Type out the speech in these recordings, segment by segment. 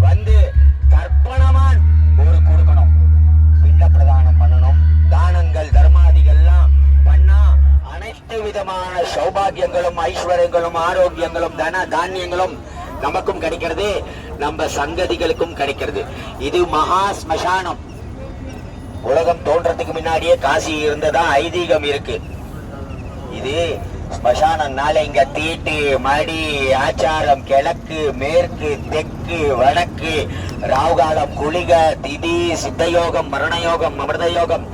வந்து தர்ப்பணமான் ஒரு கொடுக்கணும், பிண்ட பிரதானம் பண்ணணும், தானங்கள் தர்மாதிகள்லாம் பண்ணா அனைத்து விதமான சௌபாகியங்களும் ஐஸ்வர்யங்களும் ஆரோக்கியங்களும் தன தானியங்களும் நமக்கும் கிடைக்கிறது, நம்ம சங்கதிகளுக்கும் கிடைக்கிறது. இது மகா ஸ்மசானம். உலகம் தோன்றதுக்கு முன்னாடியே காசி இருந்ததா ஐதீகம் இருக்கு. இது ஸ்மசானம்னால இங்க தீட்டு மடி ஆச்சாரம் கிழக்கு மேற்கு தெற்கு வடக்கு ராவுகாலம் குளிக திதி சித்தயோகம் மரணயோகம் அமிர்தயோகம்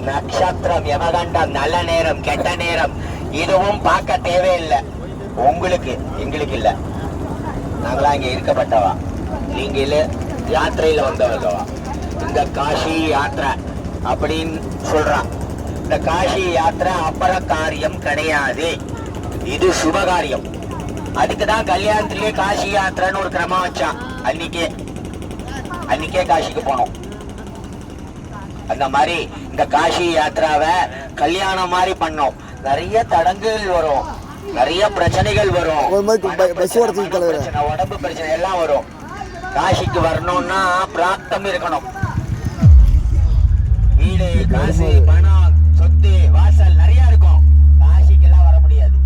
நட்சத்திரம் யமகண்டம் நல்ல நேரம் கெட்ட நேரம் இதுவும் பார்க்க தேவையில்லை. உங்களுக்கு எங்களுக்கு இல்ல, நாங்களாம் இங்க இருக்கப்பட்டவா, நீங்க யாத்திரையில வந்தவர்களவா. இந்த காஷி யாத்திரை அப்படின்னு சொல்றான். இந்த காஷி யாத்திரை அபர காரியம் கிடையாது, இது சுபகாரியம். அதுக்குதான் கல்யாணத்திலேயே காஷி யாத்திரைன்னு ஒரு கிரமம் வச்சான். அன்னைக்கே காசிக்கு போனோம். அந்த மாதிரி இந்த காஷி யாத்திராவை கல்யாணம் மாதிரி பண்ணோம். நிறைய தடங்குகள் வரும், நிறைய பிரச்சனைகள் வரும், உடம்பு பிரச்சனை எல்லாம் வரும். காசிக்கு வரணும்னா பிராப்தம் இருக்கணும். வீடு காசு பணம் சொத்து வாசல் நிறைய இருக்கும். காசிக்கு எல்லாம் வர முடியாது.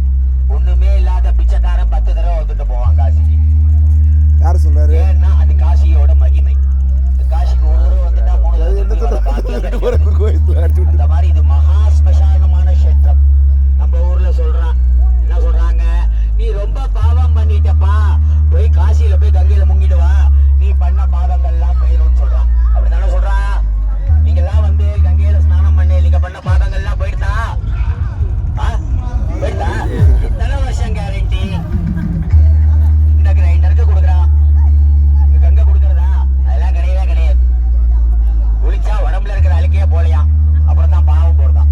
ஒண்ணுமே இல்லாத பிச்சைக்காரன் 10 தடவை வந்துட்டு போவான் காசிக்கு. யாரு சொல்றாரு? ஏன்னா அது காசியோட மகிமை. காசிக்கு ஒரு தடவை வந்துட்டா 3 அந்த மாதிரி இது மகா ஸ்மசானமான கஷேத்திரம். நம்ம ஊர்ல சொல்றான், என்ன சொல்றாங்க, நீ ரொம்ப பாவம் பண்ணிட்டப்பா, போய் காசியில போய் கங்கையில முங்கிடுவா, நீ பண்ண பாவங்கள்லாம் போயிடும் சொல்றான். அப்படித்தானே சொல்றான். நீங்க எல்லாம் வந்து கங்கையில ஸ்நானம் பண்ணி நீங்க பண்ண பாவங்கள்லாம் போயிடுதா? போயிடுதா? எத்தனை வருஷம் கேரண்டி? இந்த கிரைண்டருக்கு கொடுக்குறான், கங்கை கொடுக்கறதா? அதெல்லாம் கிடையவே கிடையாது. குளிச்சா உடம்புல இருக்கிற அழுக்கையே போலையாம், அப்புறம் தான் பாவம் போடுதான்.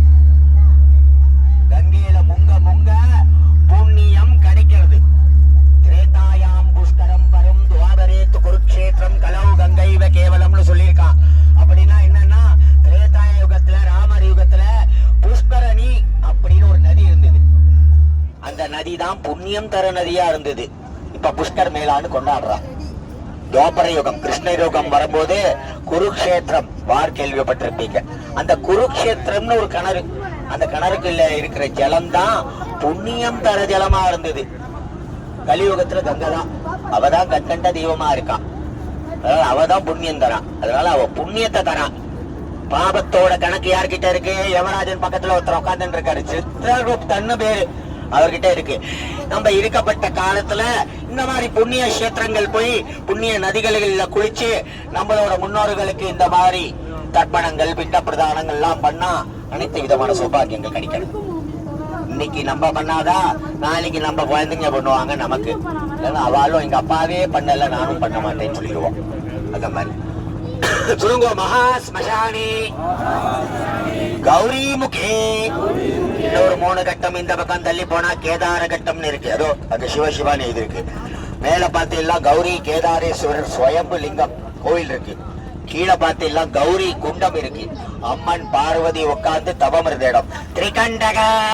கங்கையில முங்க முங்க புண்ணியம் கிடைக்கிறது. திரேதாயாம் புஷ்கரம் பரம் துவாபரேத்து குருக்ஷேத்திரம் கலவு கங்கை கேவலம்னு சொல்லியிருக்கான். அப்படின்னா என்னன்னா, திரேதாய யுகத்துல ராமர் யுகத்துல புஷ்கரணி அப்படின்னு ஒரு நதி இருந்தது. அந்த நதி தான் புண்ணியம் தர நதியா இருந்தது. இப்ப புஷ்கர் மேலான்னு கொண்டாடுறான். துவாபர யுகம் கிருஷ்ண யுகம் வரும்போது குருக்ஷேத்திரம் வார் கேள்விப்பட்டிருப்பீங்க. அந்த குருக்ஷேத்திரம்னு ஒரு கிணறு, அந்த கிணறுக்குள்ள இருக்கிற ஜலம் தான் புண்ணியம் தர ஜலமா இருந்தது. கலியுகத்துல கங்கை தான், அவதான் கண்கண்ட தெய்வமா இருக்கான். அவதான் புண்ணியம் தரான். அதனால அவ புண்ணியத்தை தரான். பாபத்தோட கணக்கு யார்கிட்ட இருக்கு? யமராஜன் பக்கத்துல ஒருத்தர் உட்கார்ந்து இருக்காரு, சித்திரகுப்தன்னு பேரு, அவர்கிட்ட இருக்கு. நம்ம இருக்கப்பட்ட காலத்துல இந்த மாதிரி புண்ணிய கஷேத்திரங்கள் போய் புண்ணிய நதிகளில் குளிச்சு நம்மளோட முன்னோர்களுக்கு இந்த மாதிரி தர்ப்பணங்கள் பிண்ட பிரதானங்கள் எல்லாம் பண்ணா அனைத்து விதமான சௌபாகியங்கள் கிடைக்கணும். இன்னைக்கு நம்ம பண்ணாதான் நாளைக்கு நம்ம குழந்தைங்க பண்ணுவாங்க நமக்கு. அவளும் எங்க அப்பாவே பண்ணல நானும் பண்ண மாட்டேன்னு சொல்லிடுவோம். அந்த மாதிரி சுருங்கோ மகா ஸ்மசானி கௌரி முகே. இன்னொரு 3 கட்டம் இந்த பக்கம் தள்ளி போனா கேதார கட்டம்னு இருக்கு. அதோ அங்க சிவசிவான்னு இது இருக்கு. மேல பார்த்து எல்லாம் கௌரி கேதாரேஸ்வரர் ஸ்வயம்பு லிங்கம் கோவில் இருக்கு. கீழே பார்த்து எல்லாம் கௌரி குண்டம் இருக்கு. அம்மன் பார்வதி உட்கார்ந்து தவம் இருந்த இடம் திரிகண்டக.